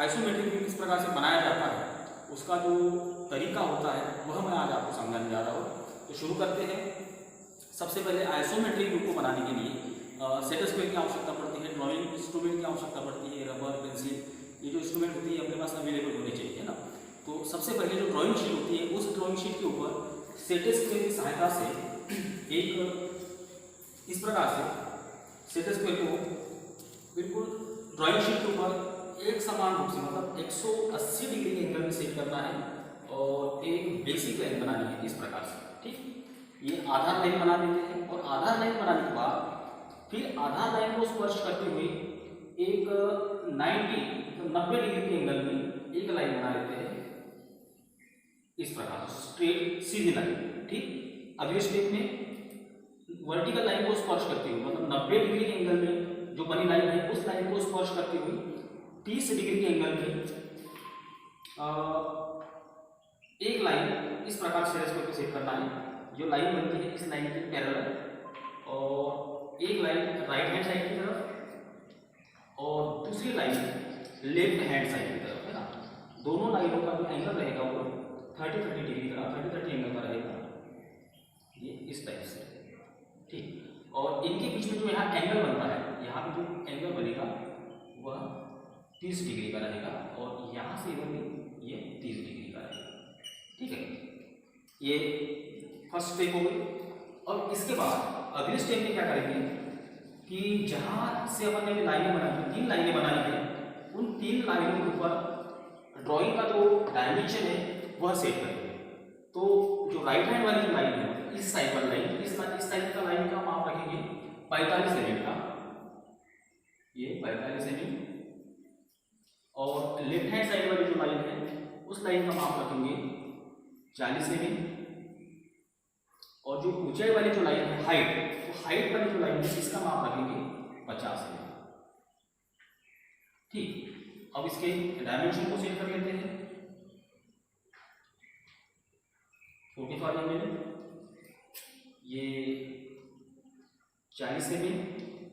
Isometric view किस प्रकार से बनाया जाता है, उसका जो तरीका होता है वह मैं आज आपको समझाने जा रहा हूँ। तो शुरू करते हैं। सबसे पहले आइसोमेट्रिक व्यू को बनाने के लिए सेट स्क्वायर की आवश्यकता पड़ती है, ड्राइंग इंस्ट्रूमेंट की आवश्यकता पड़ती है, रबर, पेंसिल, ये जो इंस्ट्रूमेंट होती है अपने पास अवेलेबल होनी चाहिए, है ना। तो सबसे पहले जो ड्राइंग शीट होती है, उस ड्राइंग शीट के ऊपर सेट स्क्वायर की सहायता से एक इस प्रकार से सेट स्क्वायर को बिल्कुल ड्राइंग शीट के ऊपर एक समान रूप से मतलब 180 डिग्री के एंगल में सेट करना है और एक बेसिक लाइन बनानी है इस प्रकार से। ठीक, ये आधार लाइन बना देते हैं और आधार लाइन बनाने के बाद फिर आधार लाइन को स्पर्श करते हुए एक 90 डिग्री के एंगल में एक लाइन बना लेते हैं इस प्रकार स्ट्रेट सीधी लाइन। ठीक, अगले स्टेप में वर्टिकल लाइन को स्पर्श करते हुए मतलब 90 डिग्री के एंगल में जो बनी लाइन है उस लाइन को स्पर्श करते हुए 30 डिग्री के एंगल में एक लाइन इस प्रकार से इसको सेट करना है। जो लाइन बनती है इस लाइन के पैरेलल और एक लाइन राइट हैंड साइड की तरफ और दूसरी लाइन लेफ्ट हैंड साइड की तरफ, है ना। दोनों लाइनों का जो एंगल रहेगा वो 30 डिग्री का 30 एंगल का रहेगा, ये इस टाइप से। ठीक, और इनके बीच में जो यहाँ एंगल बनता है, यहाँ पे जो एंगल बनेगा वह 30 डिग्री का रहेगा और यहाँ से इधर भी ये 30 डिग्री का रहेगा। ठीक है, ये फर्स्ट स्टेप हो गई। और इसके बाद अगले स्टेप में क्या करेंगे कि जहाँ से अपन ने लाइनें बनाई, 3 लाइनें बनाई हैं, उन 3 लाइनों के ऊपर ड्राइंग का जो डायमेंशन है वह सेट करेंगे। तो जो राइट हैंड वाली जो लाइन है इस साइड वाली लाइन, इस साइड का लाइन का माप रखेंगे 45 mm का, ये 45 mm। और लेफ्ट हैंड साइड वाली जो लाइन है उस लाइन का माप रखेंगे 40 mm। और जो ऊंचाई वाली जो लाइन है हाइट, तो हाइट वाली जो लाइन है इसका माप रखेंगे 50 mm। ठीक, अब इसके डायमेंशन को सेट कर लेते हैं। 45 mm, ये 40 mm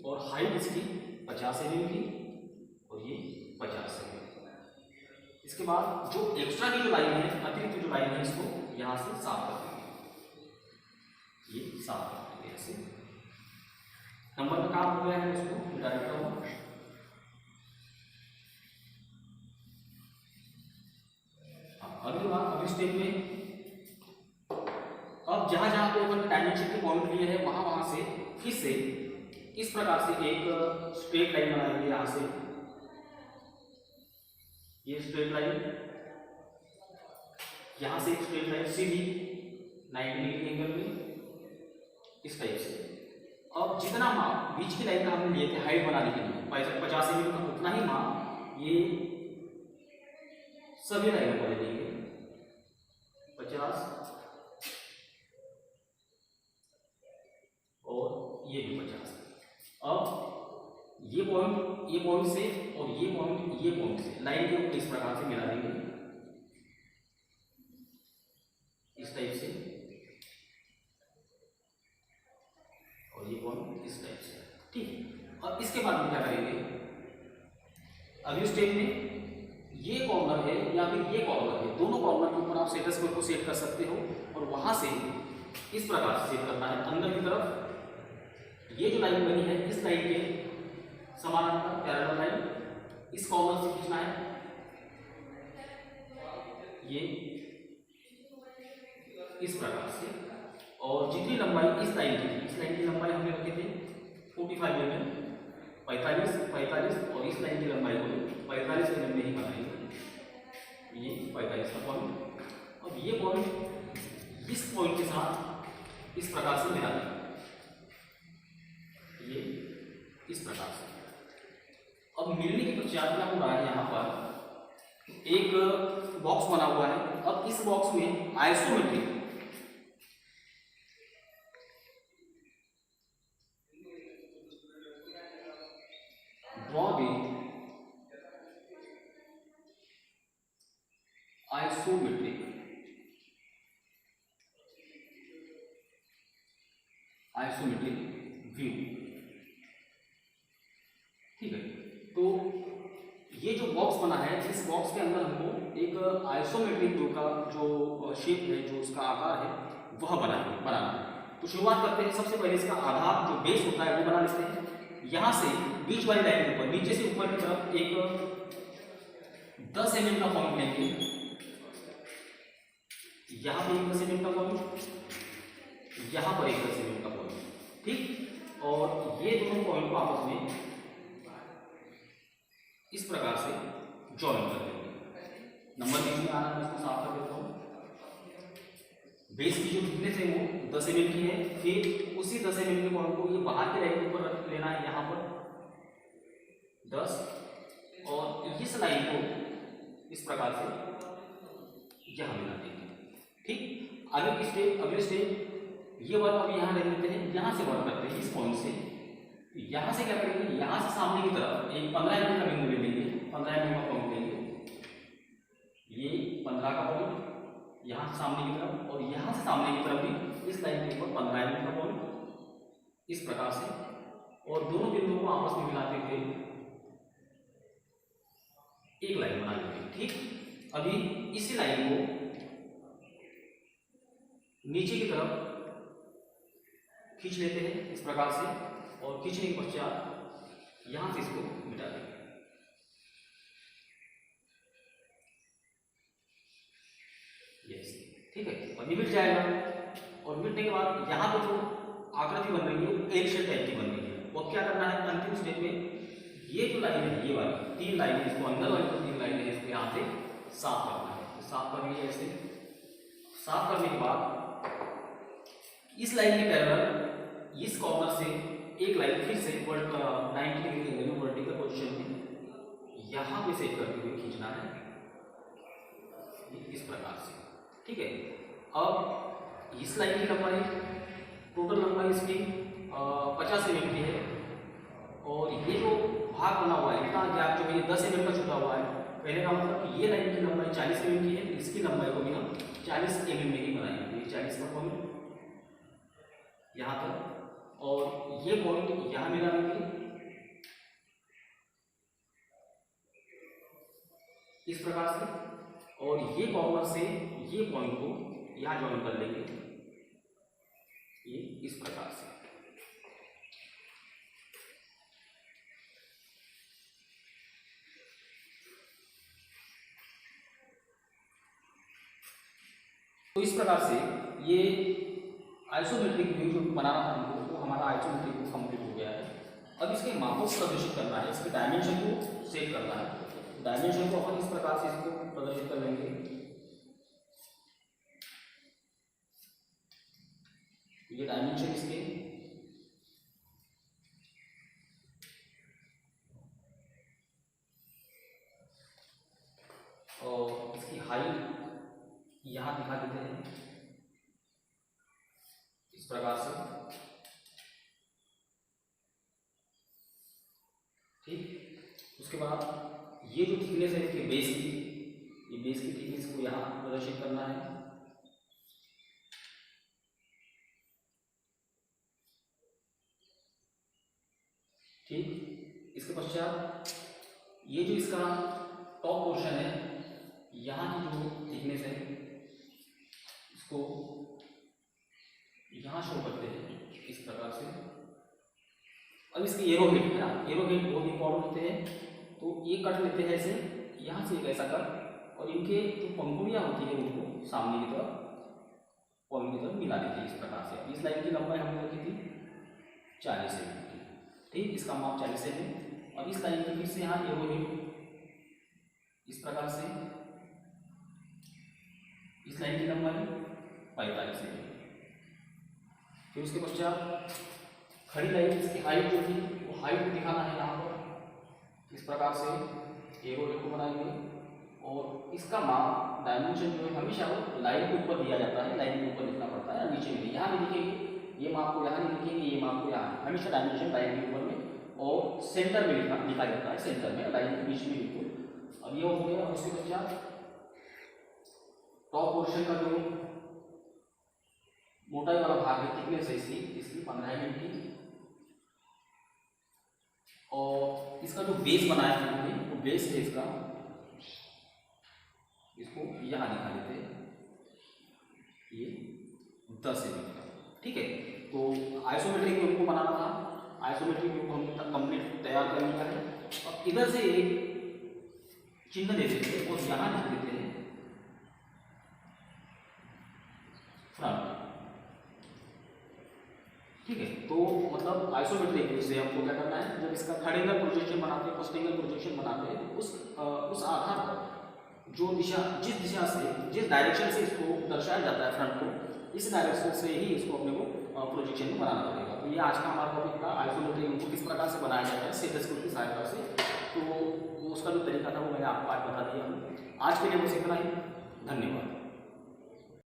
और हाइट इसकी 50 mm की और ये 50 mm। इसके बाद जो एक्स्ट्रा की जो लाइन है, अतिरिक्त जो लाइन है, इसको यहाँ से साफ कर देंगे, ये साफ कर देंगे ऐसे। नंबर का काम हो गया है, इसको डायरेक्ट करूँ। अगली बात, अगले स्टेप में अब जहां जहां पे अपन डायमेंशन के पॉइंट लिए हैं वहां से फिर से इस प्रकार से एक स्ट्रेट लाइन बनाएंगे। यहां से ये स्ट्रेट लाइन, यहां से एक स्ट्रेट लाइन सीधी 90 डिग्री एंगल में इस टाइप से। अब जितना माप बीच की लाइन का हमने लिए थे हाइट बनाने के लिए 50 mm का, उतना ही माप ये सभी लाइनों को ले लेंगे 50 और ये भी 50। अब ये पॉइंट से और ये पॉइंट से लाइन के ऊपर इस प्रकार से मिला देंगे इस टाइप से और ये पॉइंट इस टाइप से। ठीक, और इसके बाद हम क्या करेंगे अगले स्टेप में, ये कॉर्नर है या फिर ये कॉर्नर है, दोनों कॉर्नर के ऊपर आप सेट स्क्वायर को सेट कर सकते हो और वहां से इस प्रकार से सेट करना है अंदर की तरफ। ये जो लाइन बनी है इस लाइन के समानांतर पैरेलल लाइन इस कॉर्नर से खींचना है, ये इस प्रकार से। और जितनी लंबाई इस लाइन की थी, इस लाइन की लंबाई हमने रखे थे 45 mm, 45 और इस लाइन की लंबाई को 45 mm में ही बनाएंगे, ये 45 का पॉइंट। और ये पॉइंट इस पॉइंट के साथ इस प्रकार से मिला देंगे, ये इस प्रकार से। अब मिलने के पश्चात क्या हो रहा है, यहाँ पर एक बॉक्स बना हुआ है। अब इस बॉक्स में isometric draw with isometric view. ठीक है, तो ये जो बॉक्स बना है, इस बॉक्स के अंदर हमको एक आइसोमेट्रिक व्यू का जो शेप है, जो उसका आकार है, वह बनाना है। तो शुरुआत करते हैं। सबसे पहले इसका आधार जो बेस होता है वो बना लेते हैं। यहाँ से बीच वाली लाइन के ऊपर, नीचे से ऊपर की तरफ एक 10 mm का पॉइंट लेंगे। यहाँ पे एक 10 mm का पॉइंट, यहाँ पर एक 10 mm का पॉइंट, ठीक। और ये दोनों पॉइंट को आपस में इस प्रकार से ज्वाइन कर देंगे। नंबर बीच में आना, मैं इसको साफ कर देता हूँ। बेस की जो थिकनेस है वो 10 mm की है। फिर उसी 10 mm के पॉइंट को ये बाहर के लाइन के ऊपर रख लेना है, यहाँ पर 10, और इस लाइन को इस प्रकार से यहाँ मिला देंगे, ठीक। अगले स्टेप ये वर्क अभी यहाँ ले लेते हैं। यहाँ से वर्क करते हैं इस पॉइंट से। यहाँ से क्या करेंगे, यहाँ से सामने की तरफ एक 15 mm का बिंदु ले लेंगे, 15 mm का पॉइंट लेंगे, ये 15 का पॉइंट यहाँ से सामने की तरफ, और यहाँ से सामने की तरफ भी इस लाइन के ऊपर 15 mm का पॉइंट, इस प्रकार से। और दोनों बिंदुओं को आपस में मिलाते हुए एक लाइन बना लेंगे, ठीक। अभी इसी लाइन को नीचे की तरफ खींच लेते हैं इस प्रकार से, और खींचने के पश्चात यहां से इसको मिटा देंगे। यस, ठीक है। और ये मिट जाएगा। और मिटने के बाद यहाँ पर जो आकृति बन रही है वो एल शेप टाइप की बन रही है। वो क्या करना है, अंतिम स्टेप में ये जो लाइन है, ये वाली 3 लाइनें, इसको अंदर वाली 3 लाइनें इसको यहाँ से साफ करना है। तो साफ कर लिया ऐसे। साफ करने के बाद इस लाइन के पैरेलल इस कॉर्नर से एक लाइन फिर से 90 डिग्री के एंगल में वर्टिकल पोजीशन में यहाँ पे सेट करते हुए खींचना है इस प्रकार से, ठीक है। अब इस लाइन की लंबाई, टोटल लंबाई इसकी 50 mm की है, और ये जो भाग बना हुआ है, इतना गैप जो है 10 mm का छूटा हुआ है। पहले का मतलब कि ये लाइन की लंबाई 40 mm की है, इसकी लंबाई को भी हम 40 mm में ही बनाएंगे। 40 का पॉइंट यहाँ तक, और ये पॉइंट यहाँ मिला देंगे इस प्रकार से, और ये कॉर्नर से ये पॉइंट को यहाँ ज्वाइन कर लेंगे, ये इस प्रकार से। तो इस प्रकार से ये आइसोमेट्रिक व्यू जो बनाना था हमको, तो हमारा आइसोमेट्रिक व्यू कंप्लीट हो गया है। अब इसके मापों को प्रदर्शित करना है, इसके डायमेंशन को सेट करना है। डायमेंशन को अपन इस प्रकार से इसको प्रदर्शित कर लेंगे। ये डायमेंशन इसके, और इसकी हाइट यहाँ दिखा देते हैं इस प्रकार से, ठीक। उसके बाद ये जो थिकनेस है इसके बेस की, ये बेस की थिकनेस को यहाँ प्रदर्शित करना है, ठीक। इसके पश्चात ये जो इसका टॉप पोर्शन है, यहाँ की जो थिकनेस है इसको यहाँ शो करते हैं इस प्रकार से। अब इसकी एरो हेड है ना, एरो हेड बहुत इंपॉर्टेंट होते हैं। तो ये कट लेते हैं ऐसे, यहाँ से एक ऐसा कट, और इनके जो पंखुड़ियाँ होती है उनको सामने की तरफ, पॉइंट की तरफ मिला देते हैं इस प्रकार से। इस लाइन की लंबाई हमने रखी थी 40 सेमी की, ठीक। इसका माप 40 सेमी। और इस लाइन की फिर से यहाँ एरो हेड इस प्रकार से, इस लाइन की लंबाई 45 सेमी। फिर उसके पश्चात खड़ी लाइन, इसकी हाइट जो थी वो हाइट को दिखाना है यहाँ पर इस प्रकार से एरो हेड को बनाएंगे। और इसका माप, डायमेंशन जो है हमेशा वो लाइन के ऊपर दिया जाता है, लाइन के ऊपर लिखना पड़ता है, नीचे में यहाँ नहीं लिखेंगे, ये माप को यहाँ नहीं लिखेंगे, ये माप को यहाँ, हमेशा डायमेंशन लाइन के ऊपर में और सेंटर में लिखा जाता है, सेंटर में, लाइन के बीच में बिल्कुल। अब ये हो गया। उसके पश्चात टॉप पोर्शन का जो मोटाई वाला भाग है, थिकनेस है इसकी 15 mm की, और इसका जो बेस बनाया है हमने वो बेस है इसका, इसको यहाँ दिखा देते हैं, ये 10 mm का। ठीक है, तो आइसोमेट्रिक व्यू को बनाना था, आइसोमेट्रिक व्यू को हमने कंप्लीट तैयार कर लिया है। अब इधर से एक चिन्ह दे देते हैं और यहाँ लिख देते हैं फ्रंट। ठीक है, तो मतलब आइसोमेट्रिक व्यू से हमको क्या करना है, जब इसका थर्ड एंगल प्रोजेक्शन बनाते हैं, फर्स्ट एंगल प्रोजेक्शन बनाते हैं, उस आधार पर जो दिशा, जिस दिशा से, जिस डायरेक्शन से इसको दर्शाया जाता है फ्रंट को, इस डायरेक्शन से ही इसको अपने को प्रोजेक्शन में बनाना पड़ेगा। तो ये आज का हमारा टॉपिक था, आइसोमेट्रिक व्यू को किस प्रकार से बनाया जाता है स्टेथोस्कोप की सहायता से। तो उसका जो तरीका था वो मैंने आपको आज बता दिया। आज के लिए बस इतना ही, धन्यवाद।